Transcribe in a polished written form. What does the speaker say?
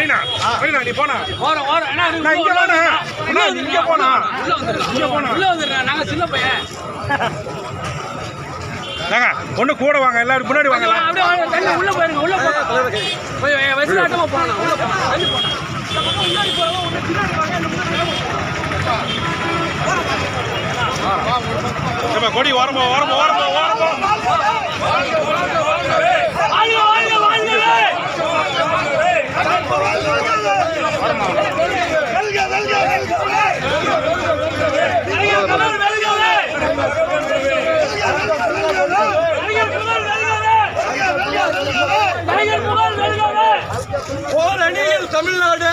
மைனா நீ போனா நான் இங்க போனா இங்க போனா உள்ள வந்துடுறேன். நாங்க சின்ன பையன். ஒண்ணு கூட வாங்க, எல்லாரும் முன்னாடி வாங்க. அப்படியே உள்ள போயிருங்க. உள்ள போய் வயசுலாட்டமா போனா உள்ள முன்னாடி போறவங்க ஒண்ணு பின்னாடி வாங்க. கொடி வரம்போ தமிழ்நாடு